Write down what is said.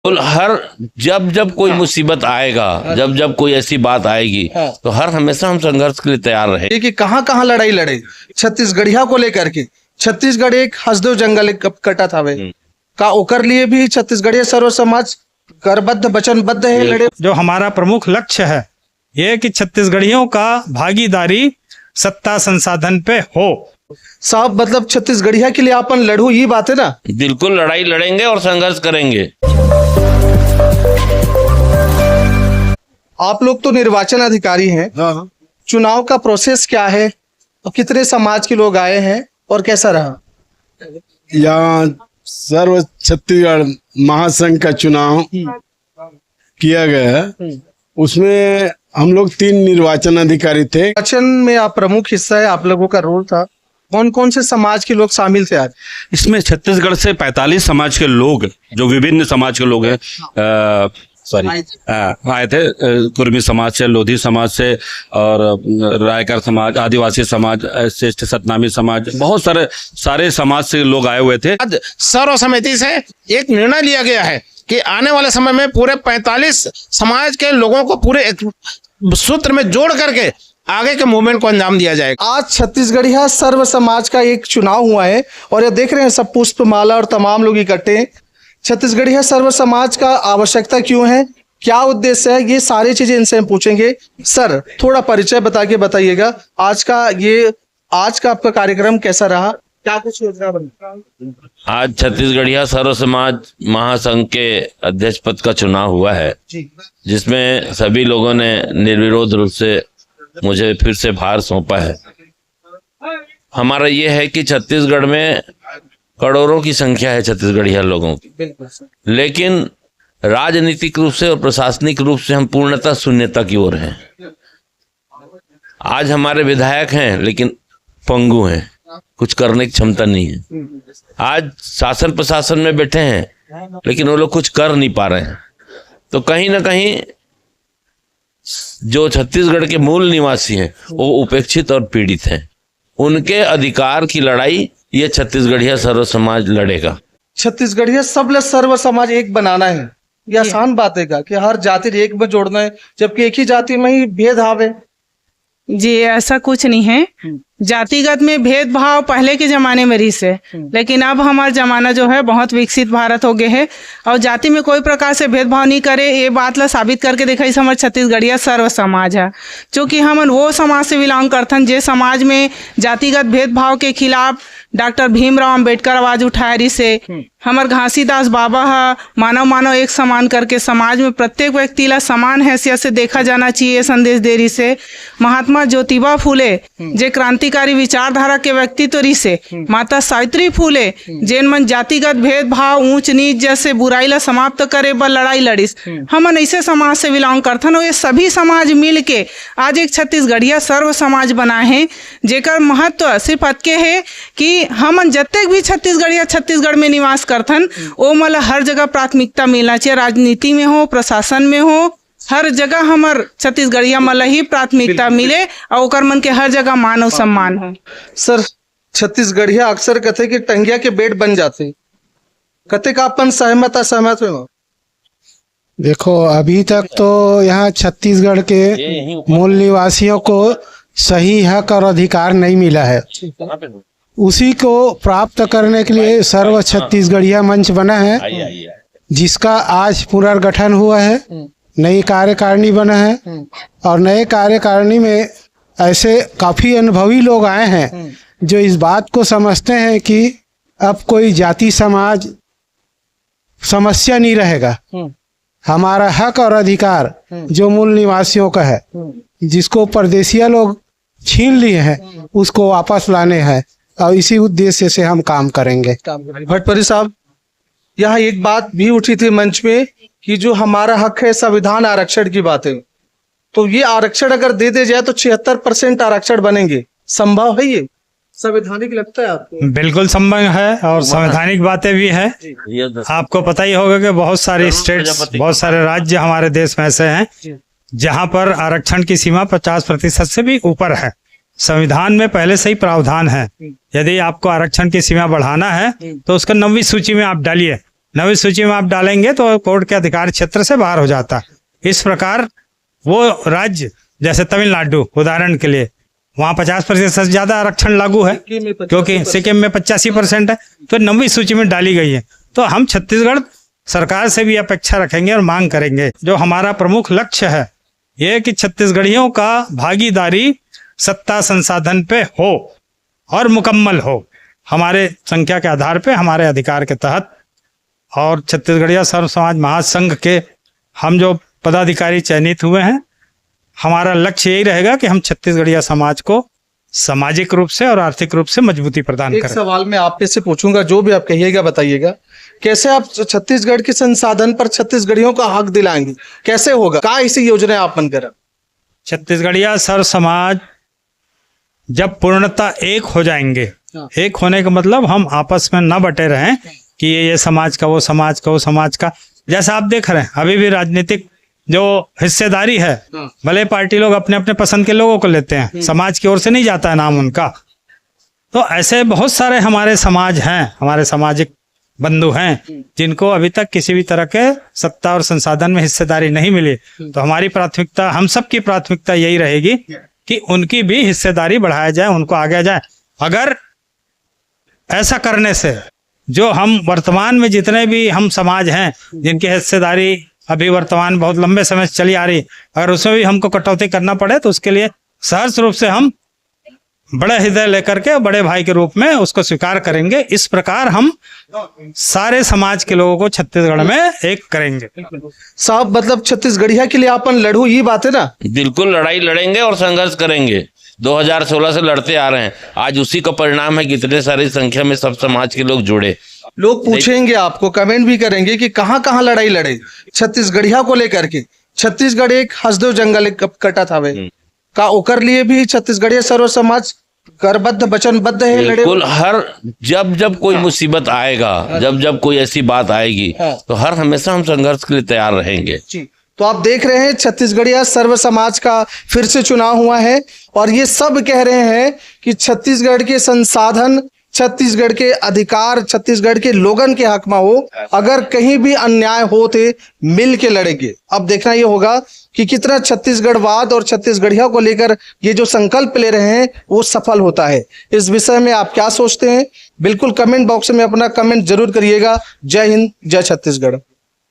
हर जब जब कोई मुसीबत आएगा, जब जब कोई ऐसी बात आएगी, तो हर हमेशा हम संघर्ष के लिए तैयार रहे। कि कहाँ कहाँ लड़ाई लड़े छत्तीसगढ़िया को लेकर के। छत्तीसगढ़ एक हसदेव जंगल एक कटा था वे का ओकर लिए भी छत्तीसगढ़िया सर्व समाज करबद्ध वचनबद्ध है लड़े। जो हमारा प्रमुख लक्ष्य है ये कि छत्तीसगढ़ियों का भागीदारी सत्ता संसाधन पे हो। साहब मतलब छत्तीसगढ़िया के लिए अपन लड़ू, ये बात है ना? बिल्कुल लड़ाई लड़ेंगे और संघर्ष करेंगे। आप लोग तो निर्वाचन अधिकारी हैं, चुनाव का प्रोसेस क्या है और कितने समाज के लोग आए हैं और कैसा रहा? यहाँ सर्व छत्तीसगढ़ महासंघ का चुनाव किया गया है। उसमें हम लोग 3 निर्वाचन अधिकारी थे। निर्वाचन में आप प्रमुख हिस्सा है, आप लोगों का रोल था। कौन कौन से समाज के लोग शामिल थे आज? इसमें छत्तीसगढ़ से 45 समाज के लोग, जो विभिन्न समाज के लोग हैं, आए थे। कुर्मी समाज से, लोधी समाज से और रायकर समाज, आदिवासी समाज, श्रेष्ठ सतनामी समाज, बहुत सारे समाज से लोग आए हुए थे। आज सर्व समिति से एक निर्णय लिया गया है कि आने वाले समय में पूरे 45 समाज के लोगों को पूरे एक सूत्र में जोड़ करके आगे के मूवमेंट को अंजाम दिया जाएगा। आज छत्तीसगढ़िया सर्व समाज का एक चुनाव हुआ है और ये देख रहे हैं सब पुष्प माला और तमाम लोग इकट्ठे हैं। छत्तीसगढ़िया सर्व समाज का आवश्यकता क्यों है, क्या उद्देश्य है, ये सारी चीजें इनसे हम पूछेंगे। सर थोड़ा परिचय बता के बताइएगा, आज का आपका कार्यक्रम कैसा रहा, क्या कुछ योजना बनी? आज छत्तीसगढ़िया सर्व समाज महासंघ के अध्यक्ष पद का चुनाव हुआ है, जिसमें सभी लोगों ने निर्विरोध रूप से मुझे फिर से भार सौंपा है। हमारा ये है कि छत्तीसगढ़ में करोड़ों की संख्या है छत्तीसगढ़िया लोगों की, लेकिन राजनीतिक रूप से और प्रशासनिक रूप से हम पूर्णतः शून्यता की ओर हैं। आज हमारे विधायक हैं लेकिन पंगु हैं, कुछ करने की क्षमता नहीं है। आज शासन प्रशासन में बैठे हैं लेकिन वो लोग कुछ कर नहीं पा रहे हैं। तो कहीं ना कहीं जो छत्तीसगढ़ के मूल निवासी हैं वो उपेक्षित और पीड़ित हैं। उनके अधिकार की लड़ाई ये छत्तीसगढ़िया सर्व समाज लड़ेगा। छत्तीसगढ़िया सर्व समाज एक बनाना है, ये आसान बात है क्या कि हर जाति एक में जोड़ना है, जबकि एक ही जाति में ही भेदभाव है? जी ऐसा कुछ नहीं है। जातिगत में भेदभाव पहले के जमाने में रही से, लेकिन अब हमारा जमाना जो है बहुत विकसित भारत हो गया है और जाति में कोई प्रकार से भेदभाव नहीं करे। ये बात ला साबित करके देखा इस हमारे छत्तीसगढ़िया सर्व समाज है, क्योंकि हम वो समाज से बिलोंग करथन जे समाज में जातिगत भेदभाव के खिलाफ डॉक्टर भीमराव अंबेडकर आवाज उठाए रही से। हमार घासीदास बाबा हा मानव एक समान करके समाज में प्रत्येक व्यक्ति ला समान हैसियत से देखा जाना चाहिए संदेश दे रही से। महात्मा ज्योतिबा फूले जे क्रांतिकारी विचारधारा के व्यक्तित्व रही से। माता सावित्री फूले जेन मन जातिगत भेदभाव ऊंच नीच जैसे बुराई ला समाप्त करे बर लड़ाई लड़िस। हमन ऐसे समाज से बिलोंग करथन और ये सभी समाज मिल के आज एक छत्तीसगढ़िया सर्व समाज बना है, जेकर महत्व सिर्फ अतके है कि हमन जत्तेक भी छत्तीसगढ़ में निवास करथन ओ मला हर जगह प्राथमिकता मिलना चाहिए। राजनीति में हो, प्रशासन में हो, हर जगह हमार छत्तीसगढ़िया मला ही प्राथमिकता मिले और ओकर मन के हर जगह मान और सम्मान हो। सर छत्तीसगढ़िया अक्सर कहते कि टंगिया के बेट बन जाते, कहते का अपन सहमत हो? देखो अभी तक तो यहाँ छत्तीसगढ़ के मूल निवासियों को सही हक और अधिकार नहीं मिला है। उसी को प्राप्त करने के लिए सर्व छत्तीसगढ़िया मंच बना है, जिसका आज पुनर्गठन हुआ है। नई कार्यकारिणी बना है और नए कार्यकारिणी में ऐसे काफी अनुभवी लोग आए हैं जो इस बात को समझते हैं कि अब कोई जाति समाज समस्या नहीं रहेगा। हमारा हक और अधिकार जो मूल निवासियों का है, जिसको परदेशिया लोग छीन लिए हैं, उसको वापस लाने हैं और इसी उद्देश्य से हम काम करेंगे। भट्टपरी साहब, यहाँ एक बात भी उठी थी मंच में कि जो हमारा हक है संविधान आरक्षण की बात है, तो ये आरक्षण अगर दे दिया जाए तो 76% आरक्षण बनेंगे, संभव है ये? संवैधानिक लगता है आपको? बिल्कुल संभव है और संवैधानिक बातें भी है। आपको पता ही होगा कि बहुत सारे स्टेट्स, बहुत सारे राज्य हमारे देश में ऐसे हैं जहां पर आरक्षण की सीमा 50% से भी ऊपर है। संविधान में पहले से ही प्रावधान है, यदि आपको आरक्षण की सीमा बढ़ाना है तो उसका 9वीं सूची में आप डालिए नवी सूची में आप डालेंगे तो कोर्ट के अधिकार क्षेत्र से बाहर हो जाता है। इस प्रकार वो राज्य जैसे तमिलनाडु उदाहरण के लिए, वहाँ 50% से ज्यादा आरक्षण लागू है, क्योंकि सिक्किम में 85% है, तो 9वीं सूची में डाली गई है। तो हम छत्तीसगढ़ सरकार से भी अपेक्षा रखेंगे और मांग करेंगे, जो हमारा प्रमुख लक्ष्य है ये कि छत्तीसगढ़ियों का भागीदारी सत्ता संसाधन पे हो और मुकम्मल हो, हमारे संख्या के आधार पे, हमारे अधिकार के तहत। और छत्तीसगढ़िया सर्व समाज महासंघ के हम जो पदाधिकारी चयनित हुए हैं, हमारा लक्ष्य यही रहेगा कि हम छत्तीसगढ़िया समाज को सामाजिक रूप से और आर्थिक रूप से मजबूती प्रदान एक करें। सवाल मैं आप पे से पूछूंगा, जो भी आप कहिएगा बताइएगा, कैसे आप छत्तीसगढ़ के संसाधन पर छत्तीसगढ़ियों का हक दिलाएंगे, कैसे होगा, क्या ऐसी योजना आप मन करें? छत्तीसगढ़िया सर्व समाज जब पूर्णतः एक हो जाएंगे, एक होने का मतलब हम आपस में न बटे रहें कि ये समाज का, वो समाज का, वो समाज का। जैसा आप देख रहे हैं अभी भी राजनीतिक जो हिस्सेदारी है, भले पार्टी लोग अपने अपने पसंद के लोगों को लेते हैं, समाज की ओर से नहीं जाता है नाम उनका। तो ऐसे बहुत सारे हमारे समाज हैं, हमारे सामाजिक बंधु हैं जिनको अभी तक किसी भी तरह के सत्ता और संसाधन में हिस्सेदारी नहीं मिली। तो हमारी प्राथमिकता, हम सबकी प्राथमिकता यही रहेगी कि उनकी भी हिस्सेदारी बढ़ाया जाए, उनको आगे जाए। अगर ऐसा करने से जो हम वर्तमान में जितने भी हम समाज हैं जिनकी हिस्सेदारी अभी वर्तमान बहुत लंबे समय से चली आ रही, अगर उसमें भी हमको कटौती करना पड़े तो उसके लिए सहर्ष रूप से हम बड़े हृदय लेकर के बड़े भाई के रूप में उसको स्वीकार करेंगे। इस प्रकार हम सारे समाज के लोगों को छत्तीसगढ़ में एक करेंगे। साहब, मतलब छत्तीसगढ़िया के लिए अपन लड़ू, ये बात है ना? बिल्कुल लड़ाई लड़ेंगे और संघर्ष करेंगे। 2016 से लड़ते आ रहे हैं, आज उसी का परिणाम है कि इतने सारी संख्या में सब समाज के लोग जुड़े। लोग पूछेंगे आपको, कमेंट भी करेंगे कि कहाँ कहाँ लड़ाई लड़े छत्तीसगढ़िया को लेकर के। छत्तीसगढ़ एक हसदेव जंगल कटा था वे का, ओकर लिए भी छत्तीसगढ़िया सर्व समाज करबद्ध वचनबद्ध है लड़े। बिल्कुल, हर जब कोई मुसीबत आएगा, जब कोई ऐसी बात आएगी तो हर हमेशा हम संघर्ष के लिए तैयार रहेंगे। तो आप देख रहे हैं छत्तीसगढ़िया सर्व समाज का फिर से चुनाव हुआ है और ये सब कह रहे हैं कि छत्तीसगढ़ के संसाधन, छत्तीसगढ़ के अधिकार छत्तीसगढ़ के लोगन के हक में हो। अगर कहीं भी अन्याय हो तो मिल के लड़ेंगे। अब देखना ये होगा कि कितना छत्तीसगढ़वाद और छत्तीसगढ़िया को लेकर ये जो संकल्प ले रहे हैं वो सफल होता है। इस विषय में आप क्या सोचते हैं? बिल्कुल कमेंट बॉक्स में अपना कमेंट जरूर करिएगा। जय हिंद, जय छत्तीसगढ़।